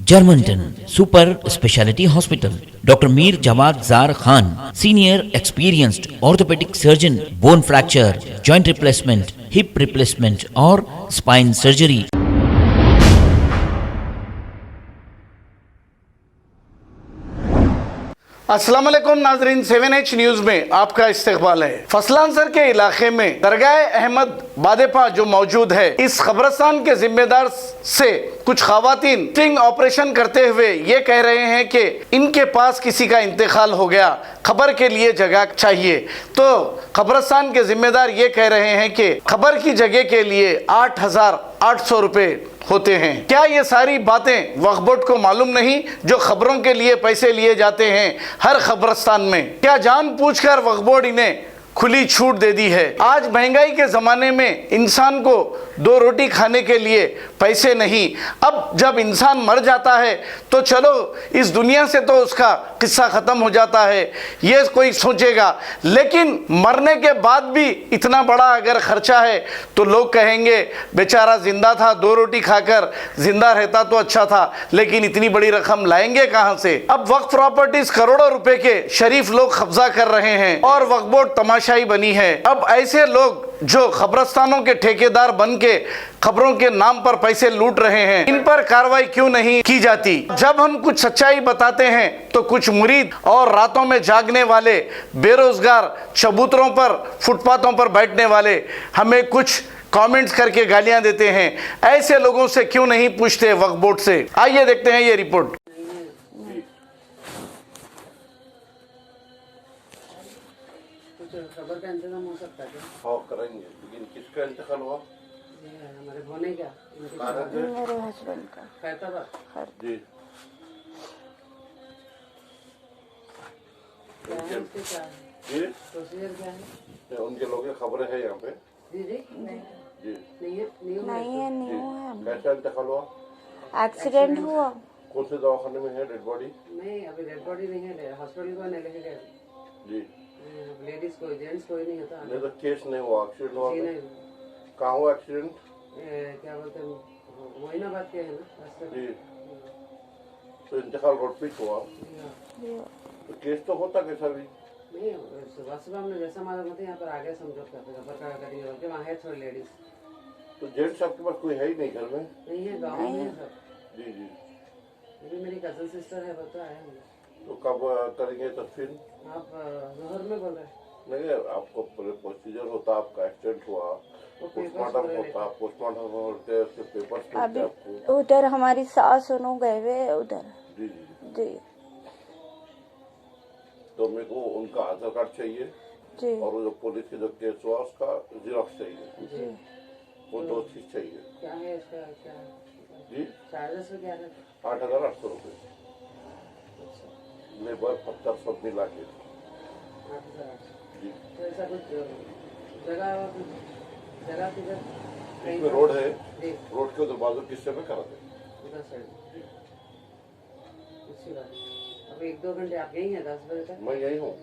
Germantown Super Speciality Hospital. Dr. Mir Jawad Zar Khan, senior experienced orthopedic surgeon, bone fracture, joint replacement, hip replacement or spine surgery. अस्सलाम वालेकुम नाजरीन, 7H news में आपका इस्तकबाल है। फसलांसर के इलाके में दरगाह अहमद बादेपा जो मौजूद है, इस कब्रस्तान के जिम्मेदार से कुछ खवातीन स्टिंग ऑपरेशन करते हुए ये कह रहे हैं कि इनके पास किसी का इंतकाल हो गया, खबर के लिए जगह चाहिए। तो कब्रस्तान के जिम्मेदार ये कह रहे हैं कि खबर की जगह के लिए 8,800 रुपये होते हैं। क्या ये सारी बातें वक्फ बोर्ड को मालूम नहीं, जो खबरों के लिए पैसे लिए जाते हैं हर कब्रस्तान में? क्या जानबूझकर वक्फ बोर्ड इन्हें खुली छूट दे दी है? आज महंगाई के ज़माने में इंसान को दो रोटी खाने के लिए पैसे नहीं, अब जब इंसान मर जाता है तो चलो इस दुनिया से तो उसका किस्सा ख़त्म हो जाता है, ये कोई सोचेगा। लेकिन मरने के बाद भी इतना बड़ा अगर ख़र्चा है तो लोग कहेंगे बेचारा ज़िंदा था, दो रोटी खाकर ज़िंदा रहता तो अच्छा था, लेकिन इतनी बड़ी रकम लाएंगे कहाँ से? अब वक्फ प्रॉपर्टीज़ करोड़ों रुपए के शरीफ लोग कब्जा कर रहे हैं और वक्फ बोर्ड तमाशाई बनी है। अब ऐसे लोग जो कब्रस्तानों के ठेकेदार बन के खबरों के नाम पर पैसे लूट रहे हैं, इन पर कार्रवाई क्यों नहीं की जाती? जब हम कुछ सच्चाई बताते हैं तो कुछ मुरीद और रातों में जागने वाले बेरोजगार चबूतरों पर, फुटपाथों पर बैठने वाले हमें कुछ कमेंट्स करके गालियां देते हैं। ऐसे लोगों से क्यों नहीं पूछते वक्फ बोर्ड से? आइए देखते हैं ये रिपोर्ट। खबर का इंतजाम हो सकता है क्या? हाँ करेंगे, लेकिन किसका इंतकाल हुआ? हमारे होने क्या मेरे हस्बैंड का फैसलाबाद जी क्या है, उसके क्या है, जी प्रोसीजर क्या है? ये उनके लोगों की खबरें हैं यहाँ पे जी जी जी नहीं है, नहीं है, जी न्यू है। कैसा इंतकाल हुआ? एक्सीडेंट हुआ। कौन से दवाखाने में है डेड बॉडी? नहीं, अभी डेड बॉडी नहीं है, हॉस्पिटल को नहीं लेके गए। जी लेडीज कोई, जेंट्स कोई नहीं होता। नहीं तो केस नहीं हुआ, एक्सीडेंट हुआ? जी नहीं, कहाँ हुआ एक्सीडेंट? क्या बोलते हैं, मोइनाबाद के है ना रास्ते में। जी तो इंतकाल रोड पे हुआ, तो केस तो होता कैसा भी? नहीं, सुबह सुबह हमने जैसा मालूम होता है यहाँ पर आगे समझौता करते, खबर का करेंगे बोल के वहाँ है थोड़ी लेडीज। तो जेंट्स आपके पास कोई है ही नहीं घर में? नहीं है, गाँव में है सब। जी जी ये भी मेरी कजन सिस्टर है, बता है। तो कब करेंगे तस्वीर? आप जोहर में बोल रहे हैं? नहीं, आपको प्रोसीजर होता, आपका एक्सीडेंट हुआ, पोस्टमार्टम होता, पोस्टमार्टम होते हैं, उसके पेपर्स मिलते अभी आपको। उधर हमारी सास सुनो गए हुए उधर। जी जी जी तो मेरे को उनका आधार कार्ड चाहिए जी और वो जो पुलिस के जो केस हुआ उसका जीरोक्स चाहिए, जी। वो दो चीज चाहिए। क्या है इसका, क्या जी चार्जेस में क्या है? 8,800 रुपये लेबर पत्थर सब मिला के। 8,000। जी तो ऐसा कुछ जगह किधर इसमें रोड है, जी रोड के उधर बाजू किस्से में करा दे। उधर साइड। अच्छी बात। अब 1-2 घंटे आप यहीं हैं 10 बजे तक? मैं यही हूँ।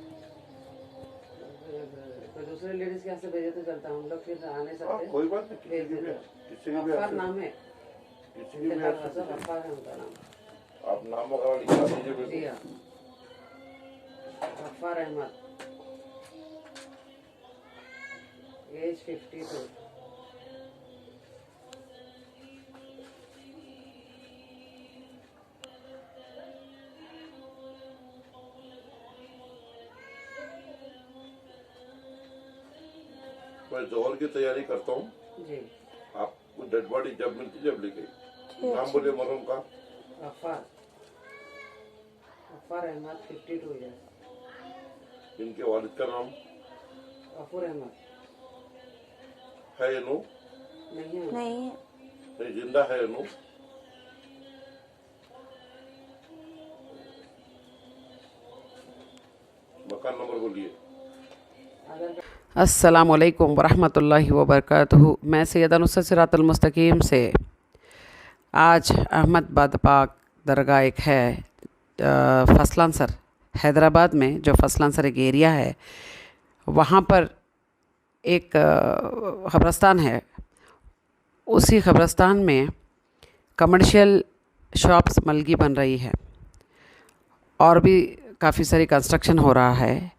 कोई दूसरे लेडीज के यहाँ से भेजे तो चलता, हम लोग फिर आ नहीं हाँ सकते। कोई बात नहीं, किसी की भी अफार नाम है, किसी की भी अफार है उनका नाम। आप नाम वगैरह लिखा दीजिए मेरे जी को। हाँ, अफार अहमद, एज 52। मैं जोहर की तैयारी करता हूँ। जी आपको डेड बॉडी जब मिलती जब लिखे ठीक नाम बोले मरहूम का। अफार अहमद 52 ईयर्स। इनके वालिद का नाम गफूर अहमद है अनु? नहीं है। नहीं नहीं, जिंदा है अनु? मकान नंबर बोलिए। अस्सलामुअलैकुम वरहमतुल्लाहि वबरकातुहू। मैं सैयदा नुसरत सिरातुल मुस्तकीम से आज अहमद बादपाक दरगाह एक है फसलांसर हैदराबाद में, जो फसलांसर एक एरिया है, वहाँ पर एक कब्रस्तान है। उसी कब्रस्तान में कमर्शियल शॉप्स मलगी बन रही है और भी काफ़ी सारी कंस्ट्रक्शन हो रहा है।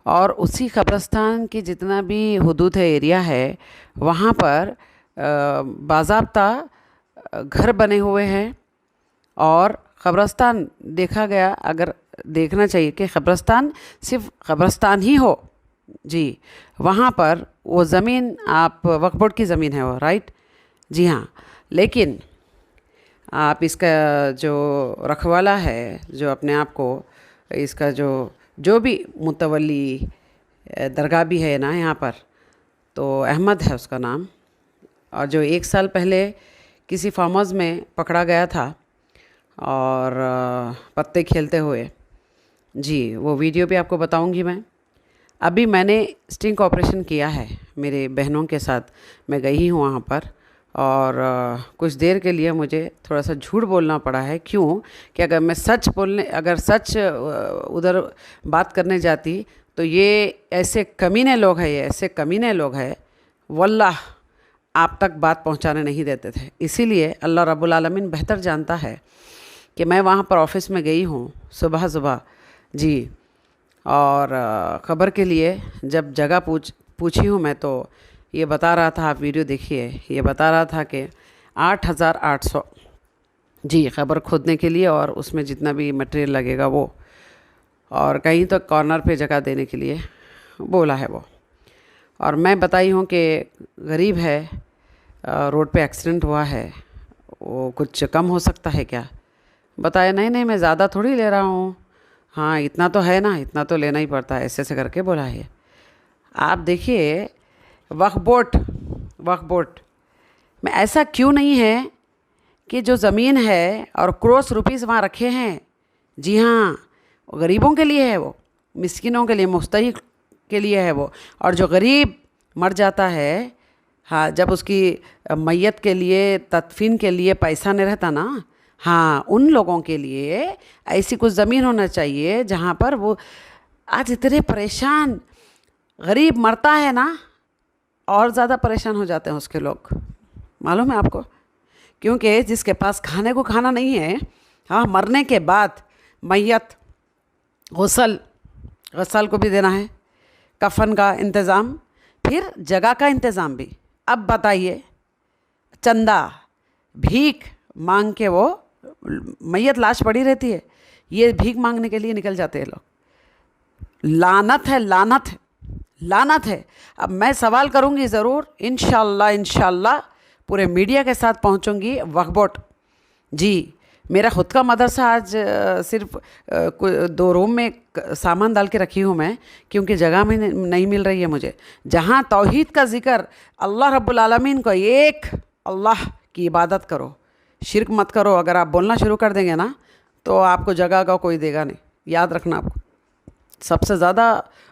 और उसी कब्रिस्तान की जितना भी हुदूद है, एरिया है, वहाँ पर बाज़ाब्ता घर बने हुए हैं। और कब्रिस्तान देखा गया, अगर देखना चाहिए कि कब्रिस्तान सिर्फ कब्रिस्तान ही हो जी, वहाँ पर वो ज़मीन आप वक्फ बोर्ड की ज़मीन है वो, राइट जी हाँ। लेकिन आप इसका जो रखवाला है, जो अपने आप को इसका जो भी मुतवली दरगाह भी है ना यहाँ पर, तो अहमद है उसका नाम। और जो 1 साल पहले किसी फार्म हाउस में पकड़ा गया था और पत्ते खेलते हुए जी, वो वीडियो भी आपको बताऊंगी मैं। अभी मैंने स्टिंग ऑपरेशन किया है मेरे बहनों के साथ, मैं गई हूँ वहाँ पर। और कुछ देर के लिए मुझे थोड़ा सा झूठ बोलना पड़ा है। क्यों कि अगर सच उधर बात करने जाती तो ये ऐसे कमीने लोग हैं, ये ऐसे कमीने लोग हैं, वल्लाह आप तक बात पहुंचाने नहीं देते थे। इसीलिए अल्लाह रब्बुल आलमीन बेहतर जानता है कि मैं वहाँ पर ऑफिस में गई हूँ सुबह सुबह जी। और ख़बर के लिए जब जगह पूछी हूँ मैं, तो ये बता रहा था, आप वीडियो देखिए, ये बता रहा था कि 8,800 जी ख़बर खोदने के लिए और उसमें जितना भी मटेरियल लगेगा वो, और कहीं तो कॉर्नर पे जगह देने के लिए बोला है वो। और मैं बताई हूँ कि गरीब है, रोड पे एक्सीडेंट हुआ है, वो कुछ कम हो सकता है क्या? बताया नहीं मैं ज़्यादा थोड़ी ले रहा हूँ, हाँ इतना तो है ना, इतना तो लेना ही पड़ता है, ऐसे करके बोला है। आप देखिए वक्फ बोर्ड में ऐसा क्यों नहीं है कि जो ज़मीन है और करोड़ रुपीस वहाँ रखे हैं, जी हाँ, गरीबों के लिए है वो, मिस्किनों के लिए, मुस्तहिक के लिए है वो। और जो गरीब मर जाता है, हाँ, जब उसकी मैयत के लिए, तदफीन के लिए पैसा नहीं रहता ना, हाँ, उन लोगों के लिए ऐसी कुछ ज़मीन होना चाहिए जहाँ पर वो, आज इतने परेशान गरीब मरता है ना, और ज़्यादा परेशान हो जाते हैं उसके लोग, मालूम है आपको? क्योंकि जिसके पास खाने को खाना नहीं है, हाँ, मरने के बाद मैयत गसल को भी देना है, कफन का इंतज़ाम, फिर जगह का इंतज़ाम भी। अब बताइए, चंदा भीख मांग के, वो मैयत लाश पड़ी रहती है, ये भीख मांगने के लिए निकल जाते हैं लोग। लानत है। अब मैं सवाल करूंगी ज़रूर, इंशाल्लाह पूरे मीडिया के साथ पहुंचूंगी वक्फ बोर्ड जी। मेरा ख़ुद का मदरसा आज सिर्फ 2 रूम में सामान डाल के रखी हूँ मैं, क्योंकि जगह में नहीं मिल रही है मुझे। जहाँ तौहीद का ज़िक्र, अल्लाह रब्बुल आलमीन को एक अल्लाह की इबादत करो, शिरक मत करो। अगर आप बोलना शुरू कर देंगे ना, तो आपको जगह का कोई देगा नहीं, याद रखना। आपको सबसे ज़्यादा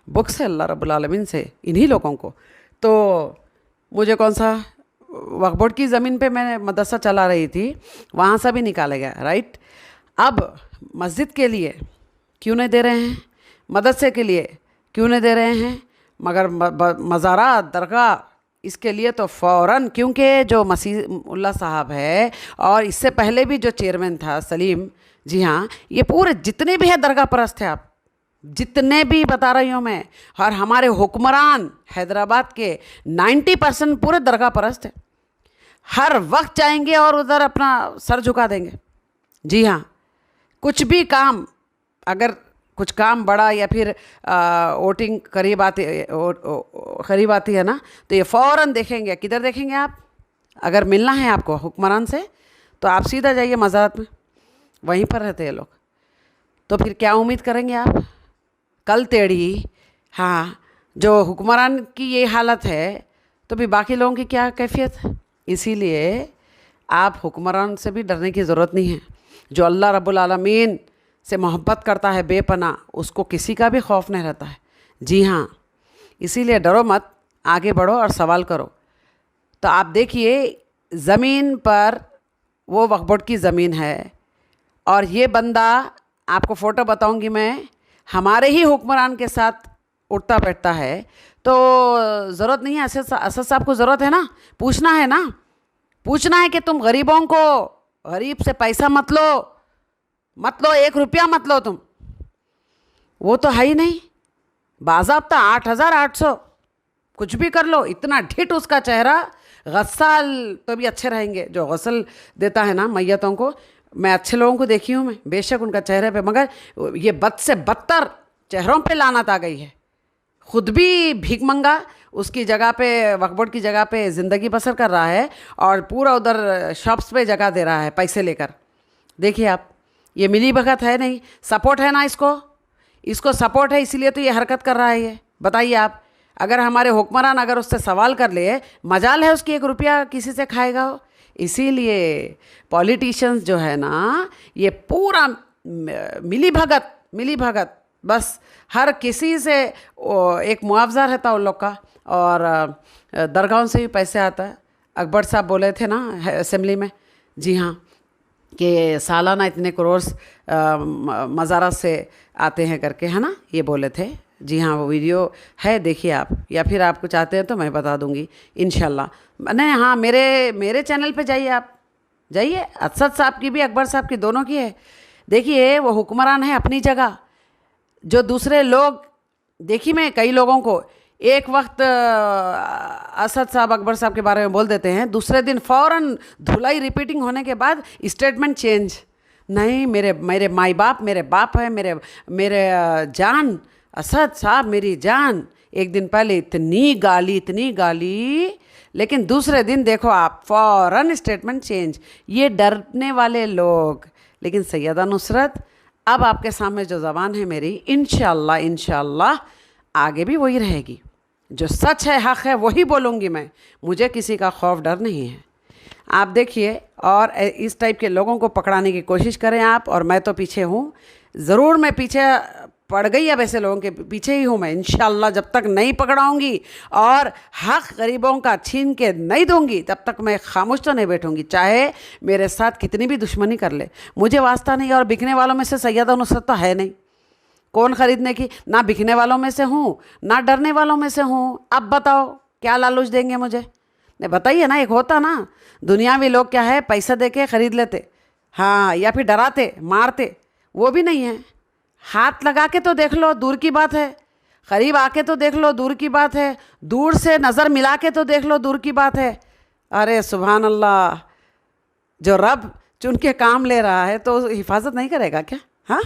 बुक्स है अल्लाह रब्बुल आलमीन से इन्हीं लोगों को। तो मुझे कौन सा वक्फ बोर्ड की ज़मीन पे मैं मदरसा चला रही थी, वहाँ से भी निकाला गया, राइट। अब मस्जिद के लिए क्यों नहीं दे रहे हैं, मदरसे के लिए क्यों नहीं दे रहे हैं, मगर मज़ारात, दरगाह, इसके लिए तो फ़ौरन, क्योंकि जो मसीहुल्लाह साहब है और इससे पहले भी जो चेयरमैन था सलीम, जी हाँ, ये पूरे जितने भी हैं दरगाह परस्त हैं, आप जितने भी बता रही हूँ मैं, और हमारे हुक्मरान हैदराबाद के 90% पूरे दरगाह परस्त है। हर वक्त जाएंगे और उधर अपना सर झुका देंगे, जी हाँ। कुछ भी काम, अगर कुछ काम बड़ा या फिर वोटिंग करीब आती है ना, तो ये फ़ौरन देखेंगे। किधर देखेंगे आप? अगर मिलना है आपको हुक्मरान से, तो आप सीधा जाइए मज़ारात में, वहीं पर रहते हैं लोग। तो फिर क्या उम्मीद करेंगे आप? कल टेढ़ी, हाँ, जो हुक्मरान की ये हालत है, तो भी बाकी लोगों की क्या कैफियत है? इसीलिए आप हुक्मरान से भी डरने की ज़रूरत नहीं है। जो अल्लाह रब्बुल आलमीन से मोहब्बत करता है बेपनाह, उसको किसी का भी खौफ नहीं रहता है, जी हाँ। इसीलिए डरो मत, आगे बढ़ो और सवाल करो। तो आप देखिए, ज़मीन पर वो वक्फ बोर्ड की ज़मीन है, और ये बंदा, आपको फ़ोटो बताऊंगी मैं, हमारे ही हुक्मरान के साथ उठता बैठता है। तो ज़रूरत नहीं है, असद साहब को ज़रूरत है ना, पूछना है कि तुम गरीबों को गरीब से पैसा मत लो, 1 रुपया मत लो तुम। वो तो है ही नहीं, बाज़ाब्ता 8,800 कुछ भी कर लो। इतना ढिठ उसका चेहरा। गस्साल तो भी अच्छे रहेंगे, जो गसल देता है ना मैयतों को। मैं अच्छे लोगों को देखी हूँ मैं, बेशक उनका चेहरे पे, मगर ये बद से बदतर चेहरों पे लानत आ गई है। खुद भी भीख मंगा उसकी जगह पे, वक्फ बोर्ड की जगह पे ज़िंदगी बसर कर रहा है और पूरा उधर शॉप्स पे जगह दे रहा है पैसे लेकर। देखिए आप, ये मिली भगत है नहीं, सपोर्ट है ना इसको सपोर्ट है, इसीलिए तो ये हरकत कर रहा है ये। बताइए आप, अगर हमारे हुक्मरान अगर उससे सवाल कर ले, मजाल है उसकी 1 रुपया किसी से खाएगा हो। इसीलिए पॉलिटिशियंस जो है ना, ये पूरा मिली भगत बस हर किसी से एक मुआवजा रहता उन लोग का, और दरगाहों से भी पैसे आता है। अकबर साहब बोले थे ना असेंबली में, जी हाँ, कि सालाना इतने करोड़ मज़ारा से आते हैं करके, है ना, ये बोले थे। जी हाँ, वो वीडियो है, देखिए आप, या फिर आपको चाहते हैं तो मैं बता दूंगी इंशाल्लाह। नहीं, हाँ, मेरे चैनल पे जाइए, आप जाइए। असद साहब की भी, अकबर साहब की, दोनों की है। देखिए, वो हुक्मरान है अपनी जगह। जो दूसरे लोग, देखिए, मैं कई लोगों को एक वक्त असद साहब, अकबर साहब के बारे में बोल देते हैं, दूसरे दिन फ़ौरन धुलाई रिपीटिंग होने के बाद स्टेटमेंट चेंज। नहीं, मेरे माई बाप मेरे बाप है, मेरे जान असद साहब मेरी जान। एक दिन पहले इतनी गाली, लेकिन दूसरे दिन देखो आप, फ़ौरन स्टेटमेंट चेंज। ये डरने वाले लोग। लेकिन सैयदा नुसरत, अब आपके सामने जो ज़बान है मेरी, इंशाल्लाह आगे भी वही रहेगी। जो सच है, हक़ है, वही बोलूँगी मैं। मुझे किसी का खौफ डर नहीं है। आप देखिए, और इस टाइप के लोगों को पकड़ाने की कोशिश करें आप। और मैं तो पीछे हूँ, ज़रूर मैं पीछे पड़ गई, अब ऐसे लोगों के पीछे ही हूँ मैं। इंशाल्लाह जब तक नहीं पकड़ाऊँगी और हक़ गरीबों का छीन के नहीं दूँगी, तब तक मैं खामोश तो नहीं बैठूँगी, चाहे मेरे साथ कितनी भी दुश्मनी कर ले। मुझे वास्ता नहीं। और बिकने वालों में से सैयदा नुसरत तो है नहीं। कौन ख़रीदने की? ना बिकने वालों में से हूँ, ना डरने वालों में से हूँ। अब बताओ क्या लालच देंगे मुझे? नहीं, बताइए ना। एक होता ना, दुनियावी लोग क्या है, पैसा दे के ख़रीद लेते, हाँ, या फिर डराते मारते। वो भी नहीं है। हाथ लगा के तो देख लो, दूर की बात है। करीब आके तो देख लो, दूर की बात है। दूर से नज़र मिला के तो देख लो, दूर की बात है। अरे सुभान अल्लाह, जो रब चुन के काम ले रहा है तो हिफाजत नहीं करेगा क्या? हाँ,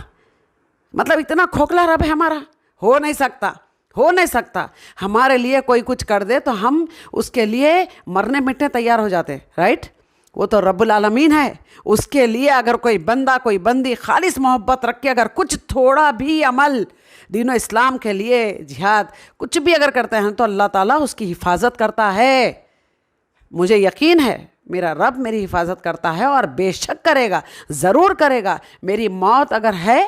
मतलब इतना खोखला रब है हमारा? हो नहीं सकता। हमारे लिए कोई कुछ कर दे तो हम उसके लिए मरने मिटने तैयार हो जाते, राइट? वो तो रब्बुल आलमीन है। उसके लिए अगर कोई बंदा, कोई बंदी खालिस मोहब्बत रख के अगर कुछ थोड़ा भी अमल दीन इस्लाम के लिए, जिहाद, कुछ भी अगर करते हैं, तो अल्लाह ताला उसकी हिफाजत करता है। मुझे यकीन है मेरा रब मेरी हिफाजत करता है, और बेशक करेगा, ज़रूर करेगा। मेरी मौत अगर है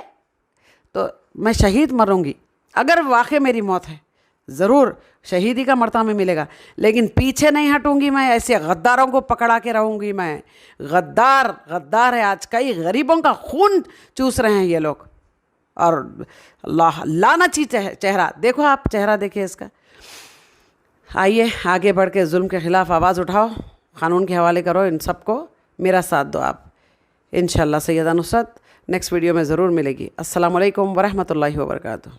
तो मैं शहीद मरूंगी। अगर वाकई मेरी मौत है, ज़रूर शहीदी का मर्तबा मिलेगा। लेकिन पीछे नहीं हटूंगी मैं। ऐसे गद्दारों को पकड़ा के रहूंगी मैं। गद्दार है। आज कई गरीबों का खून चूस रहे हैं ये लोग। और लानती चेहरा देखो आप, चेहरा देखिए इसका। आइए आगे बढ़ के जुल्म के ख़िलाफ़ आवाज़ उठाओ, क़ानून के हवाले करो इन सबको, मेरा साथ दो आप। इंशाल्लाह सैयदा नुसरत नेक्स्ट वीडियो में ज़रूर मिलेगी। अस्सलाम वालेकुम वरहमतुल्लाहि वबरकातुहू।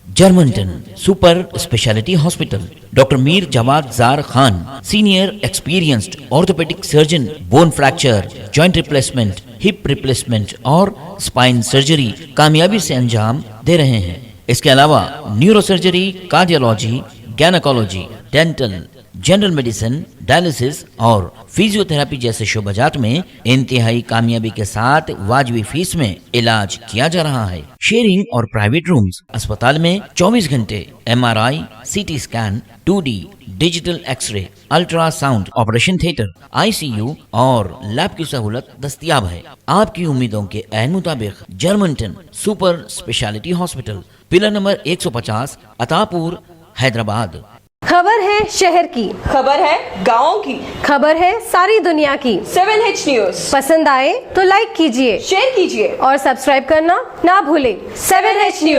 जर्मनटन super speciality hospital, doctor Mir Jamat Jar Khan, senior experienced orthopaedic surgeon, bone fracture, joint replacement, hip replacement और स्पाइन सर्जरी कामयाबी से अंजाम दे रहे हैं। इसके अलावा neuro surgery, cardiology, gynaecology, dental, general medicine, dialysis और फिजियोथेरेपी जैसे शोबाजात में इंतहाई कामयाबी के साथ वाजिबी फीस में इलाज किया जा रहा है। शेयरिंग और प्राइवेट रूम्स, अस्पताल में 24 घंटे MRI, CT scan, 2D digital x ray, ultrasound, operation theatre, ICU और लैब की सहूलत दस्तयाब है। आपकी उम्मीदों के ऐन मुताबिक Germanten super speciality hospital, pillar number 150, Attapur, Hyderabad. खबर है शहर की, खबर है गाँव की, खबर है सारी दुनिया की। 7H न्यूज पसंद आए तो लाइक कीजिए, शेयर कीजिए और सब्सक्राइब करना ना भूलें। 7H news.